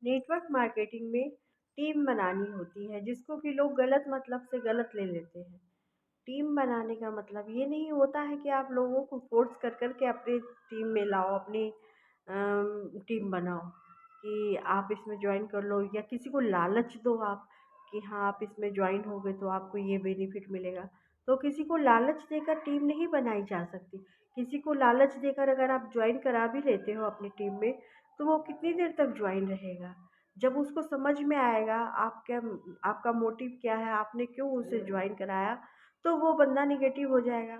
Network marketing में team बनानी होती है जिसको कि लोग गलत मतलब से गलत ले लेते हैं। टीम बनाने का मतलब ये नहीं होता है कि आप लोगों को फ़ोर्स कर कर के अपनी टीम में लाओ, अपनी टीम बनाओ कि आप इसमें जॉइन कर लो, या किसी को लालच दो आप कि हाँ, आप इसमें जॉइन होगे तो आपको ये बेनिफिट मिलेगा। तो किसी को लालच देकर टीम नहीं बनाई जा सकती। किसी को लालच देकर अगर आप जॉइन करा भी लेते हो अपनी टीम में, तो वो कितनी देर तक जॉइन रहेगा? जब उसको समझ में आएगा आप क्या, आपका मोटिव क्या है, आपने क्यों उसे जॉइन कराया, तो वो बंदा नेगेटिव हो जाएगा।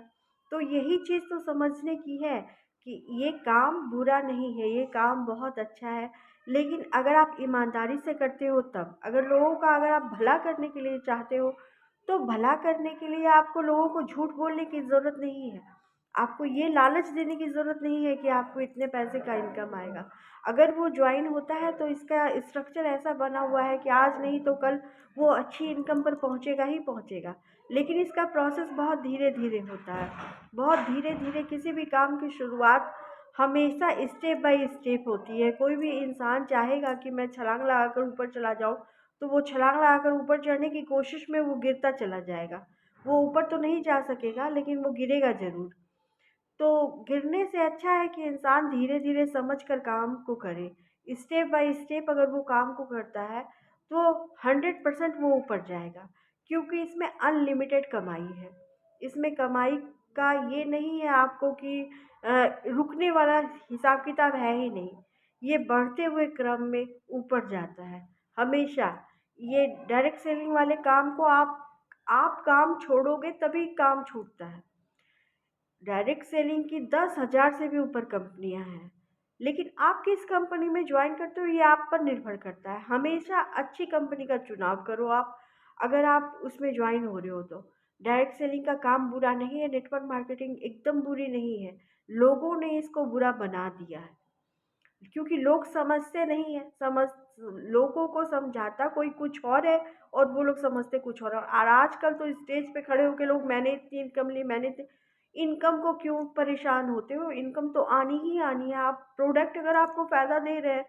तो यही चीज़ तो समझने की है कि ये काम बुरा नहीं है, ये काम बहुत अच्छा है। लेकिन अगर आप ईमानदारी से करते हो तब, अगर लोगों का अगर आप भला करने के लिए चाहते हो, तो भला करने के लिए आपको लोगों को झूठ बोलने की ज़रूरत नहीं है। आपको ये लालच देने की ज़रूरत नहीं है कि आपको इतने पैसे का इनकम आएगा। अगर वो जॉइन होता है तो इसका स्ट्रक्चर ऐसा बना हुआ है कि आज नहीं तो कल वो अच्छी इनकम पर पहुँचेगा ही पहुँचेगा। लेकिन इसका प्रोसेस बहुत धीरे-धीरे होता है। बहुत धीरे-धीरे किसी भी काम की शुरुआत हमेशा स्टेप बाय स्टेप होती है। कोई भी इंसान चाहेगा कि मैं छलांग लगाकर ऊपर चला जाऊँ, तो वो छलांग लगाकर ऊपर चढ़ने की कोशिश में वो गिरता चला जाएगा। वो ऊपर तो नहीं जा सकेगा लेकिन वो गिरेगा ज़रूर। तो गिरने से अच्छा है कि इंसान धीरे-धीरे समझ कर काम को करे। स्टेप बाय स्टेप अगर वो काम को करता है, तो 100% वो ऊपर जाएगा, क्योंकि इसमें अनलिमिटेड कमाई है। इसमें कमाई का ये नहीं है आपको कि रुकने वाला हिसाब-किताब है ही नहीं। ये बढ़ते हुए क्रम में ऊपर जाता है, हमेशा। ये डायरेक्ट सेलिंग वाले काम को आप काम छोड़ोगे तभी काम छूटता है। डायरेक्ट सेलिंग की 10,000 से भी ऊपर कंपनियां हैं, लेकिन आप किस कंपनी में ज्वाइन करते हो ये आप पर निर्भर करता है। हमेशा अच्छी कंपनी का चुनाव करो आप, अगर आप उसमें ज्वाइन हो रहे हो तो। डायरेक्ट सेलिंग का काम बुरा नहीं है, नेटवर्क मार्केटिंग एकदम बुरी नहीं है। लोगों ने इसको बुरा बना दिया है क्योंकि लोग समझते नहीं है। लोगों को समझाता कोई कुछ और है और वो लोग समझते कुछ और आजकल तो स्टेज पे खड़े होकर लोग मैंने इतनी इनकम ली, इनकम को क्यों परेशान होते हो? इनकम तो आनी ही आनी है। आप प्रोडक्ट अगर आपको फ़ायदा दे रहे हैं,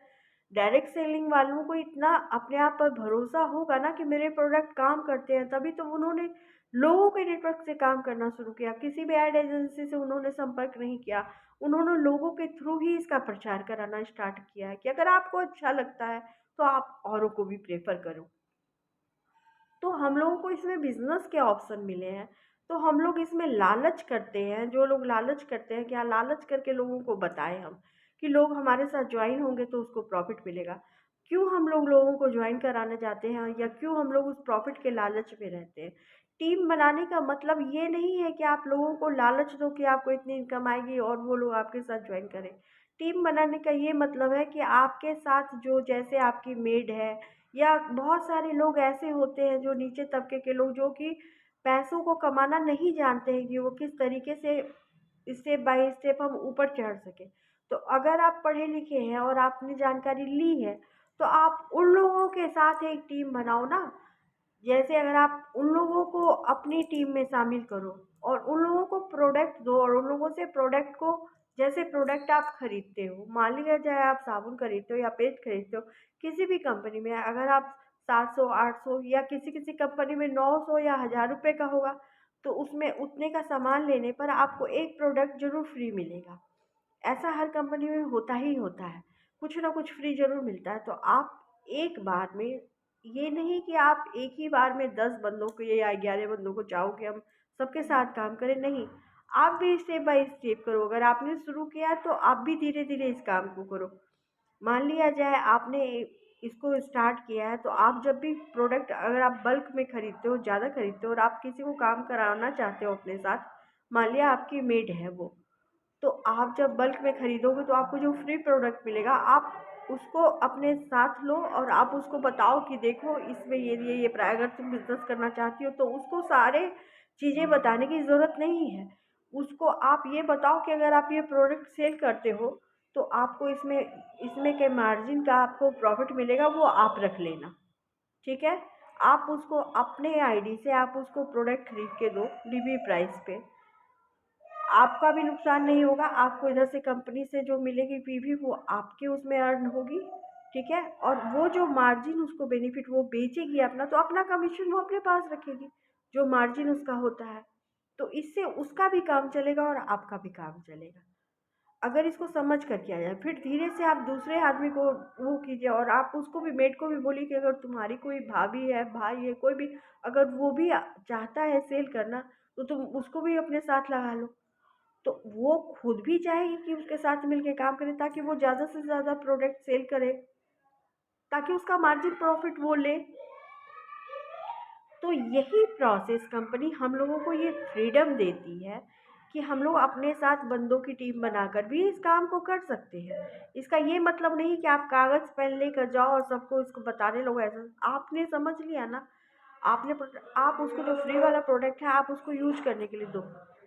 डायरेक्ट सेलिंग वालों को इतना अपने आप पर भरोसा होगा ना कि मेरे प्रोडक्ट काम करते हैं, तभी तो उन्होंने लोगों के नेटवर्क से काम करना शुरू किया। किसी भी एड एजेंसी से उन्होंने संपर्क नहीं किया। उन्होंने लोगों के थ्रू ही इसका प्रचार कराना स्टार्ट किया है कि अगर आपको अच्छा लगता है, तो आप औरों को भी प्रेफ़र करो। तो हम लोगों को इसमें बिज़नेस के ऑप्शन मिले हैं, तो हम लोग इसमें लालच करते हैं। जो लोग लालच करते हैं, क्या लालच करके लोगों को बताएँ हम कि लोग हमारे साथ जॉइन होंगे तो उसको प्रॉफ़िट मिलेगा। क्यों हम लोग लोगों को जॉइन कराना चाहते हैं या क्यों हम लोग उस प्रॉफ़िट के लालच में रहते हैं? टीम बनाने का मतलब ये नहीं है कि आप लोगों को लालच दो कि आपको इतनी इनकम आएगी और वो लोग आपके साथ जॉइन करें। टीम बनाने का ये मतलब है कि आपके साथ जो, जैसे आपकी मेड है, या बहुत सारे लोग ऐसे होते हैं जो नीचे तबके के लोग जो कि पैसों को कमाना नहीं जानते हैं कि वो किस तरीके से स्टेप बाय स्टेप हम ऊपर चढ़ सकें। तो अगर आप पढ़े लिखे हैं और आपने जानकारी ली है, तो आप उन लोगों के साथ एक टीम बनाओ ना। जैसे अगर आप उन लोगों को अपनी टीम में शामिल करो और उन लोगों को प्रोडक्ट दो और उन लोगों से प्रोडक्ट को, जैसे प्रोडक्ट आप खरीदते हो, मान लिया जाए आप साबुन खरीदते हो या पेस्ट खरीदते हो, किसी भी कंपनी में अगर आप 700 800 या किसी किसी कंपनी में 900 या 1000 रुपये का होगा, तो उसमें उतने का सामान लेने पर आपको एक प्रोडक्ट जरूर फ्री मिलेगा। ऐसा हर कंपनी में होता ही होता है, कुछ ना कुछ फ्री ज़रूर मिलता है। तो आप एक बार में, ये नहीं कि आप एक ही बार में 10 बंदों को या 11 बंदों को चाहो कि हम सबके साथ काम करें, नहीं। आप भी स्टेप बाय स्टेप करो। अगर आपने शुरू किया है तो आप भी धीरे-धीरे इस काम को करो। मान लिया जाए आपने इसको स्टार्ट किया है, तो आप जब भी प्रोडक्ट अगर आप बल्क में खरीदते हो, ज़्यादा खरीदते हो और आप किसी को काम कराना चाहते हो अपने साथ, मान लिया आपकी मेड है वो, तो आप जब बल्क में खरीदोगे तो आपको जो फ्री प्रोडक्ट मिलेगा, आप उसको अपने साथ लो और आप उसको बताओ कि देखो इसमें ये अगर तुम बिजनेस करना चाहती हो तो उसको सारे चीज़ें बताने की ज़रूरत नहीं है। उसको आप ये बताओ कि अगर आप ये प्रोडक्ट सेल करते हो तो आपको इसमें इसमें के मार्जिन का आपको प्रॉफिट मिलेगा, वो आप रख लेना। ठीक है? आप उसको अपने आईडी से आप उसको प्रोडक्ट खरीद के दो डीबी प्राइस पे। आपका भी नुकसान नहीं होगा, आपको इधर से कंपनी से जो मिलेगी पीवी वो आपके उसमें अर्न होगी। ठीक है? और वो जो मार्जिन उसको बेनिफिट वो बेचेगी अपना, तो अपना कमीशन वो अपने पास रखेगी, जो मार्जिन उसका होता है। तो इससे उसका भी काम चलेगा और आपका भी काम चलेगा। अगर इसको समझ कर किया जाए, फिर धीरे से आप दूसरे आदमी को वो कीजिए, और आप उसको भी, मेड को भी बोलिए कि अगर तुम्हारी कोई भाभी है, भाई है, कोई भी अगर वो भी चाहता है सेल करना, तो तुम उसको भी अपने साथ लगा लो। तो वो खुद भी चाहेगी कि उसके साथ मिलके काम करे, ताकि वो ज़्यादा से ज़्यादा प्रोडक्ट सेल करे, ताकि उसका मार्जिन प्रॉफिट वो ले। तो यही प्रोसेस कंपनी हम लोगों को ये फ्रीडम देती है कि हम लोग अपने साथ बंदों की टीम बनाकर भी इस काम को कर सकते हैं। इसका ये मतलब नहीं कि आप कागज़ पेन लेकर जाओ और सबको इसको बताने लगो। ऐसा आपने समझ लिया ना, आप उसको जो फ्री वाला प्रोडक्ट है आप उसको यूज करने के लिए दो,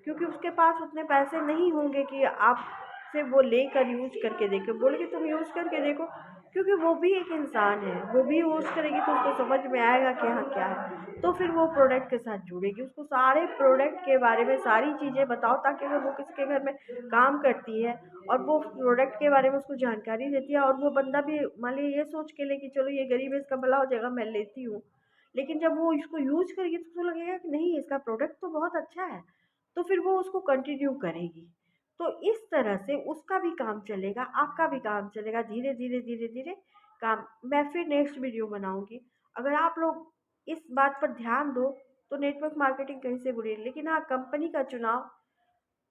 क्योंकि उसके पास उतने पैसे नहीं होंगे कि आपसे वो लेकर यूज करके देखे, बोल के तुम यूज करके देखो, क्योंकि वो भी एक इंसान है, वो भी यूज करेगी तो उसको समझ में आएगा कि हाँ क्या है, तो फिर वो प्रोडक्ट के साथ जुड़ेगी। उसको सारे प्रोडक्ट के बारे में सारी चीज़ें बताओ, ताकि अगर वो किसी के घर में काम करती है और वो प्रोडक्ट के बारे में उसको जानकारी देती है, और वो बंदा भी मान लीजिए ये सोच के ले कि चलो ये गरीब है, इसका भला हो जाएगा, मैं लेती हूँ, लेकिन जब वो इसको यूज करेगी तो उसको लगेगा कि नहीं, इसका प्रोडक्ट तो बहुत अच्छा है, तो फिर वो उसको कंटिन्यू करेगी। तो इस तरह से उसका भी काम चलेगा, आपका भी काम चलेगा, धीरे धीरे धीरे धीरे काम। मैं फिर नेक्स्ट वीडियो बनाऊंगी। अगर आप लोग इस बात पर ध्यान दो तो नेटवर्क मार्केटिंग कहीं से बुरी नहीं। लेकिन हाँ, कंपनी का चुनाव,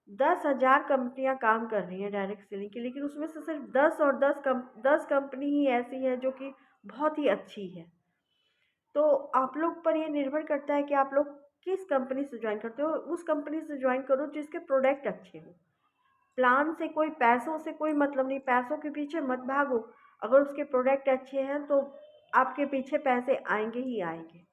10,000 कंपनियां काम कर रही हैं डायरेक्ट सेलिंग की, लेकिन उसमें से सिर्फ 10 कंपनी ही ऐसी है जो कि बहुत ही अच्छी है। तो आप लोग पर ये निर्भर करता है कि आप लोग किस कंपनी से ज्वाइन करते हो। उस कंपनी से ज्वाइन करो जिसके प्रोडक्ट अच्छे हों। प्लान से कोई, पैसों से कोई मतलब नहीं, पैसों के पीछे मत भागो। अगर उसके प्रोडक्ट अच्छे हैं तो आपके पीछे पैसे आएंगे ही आएंगे।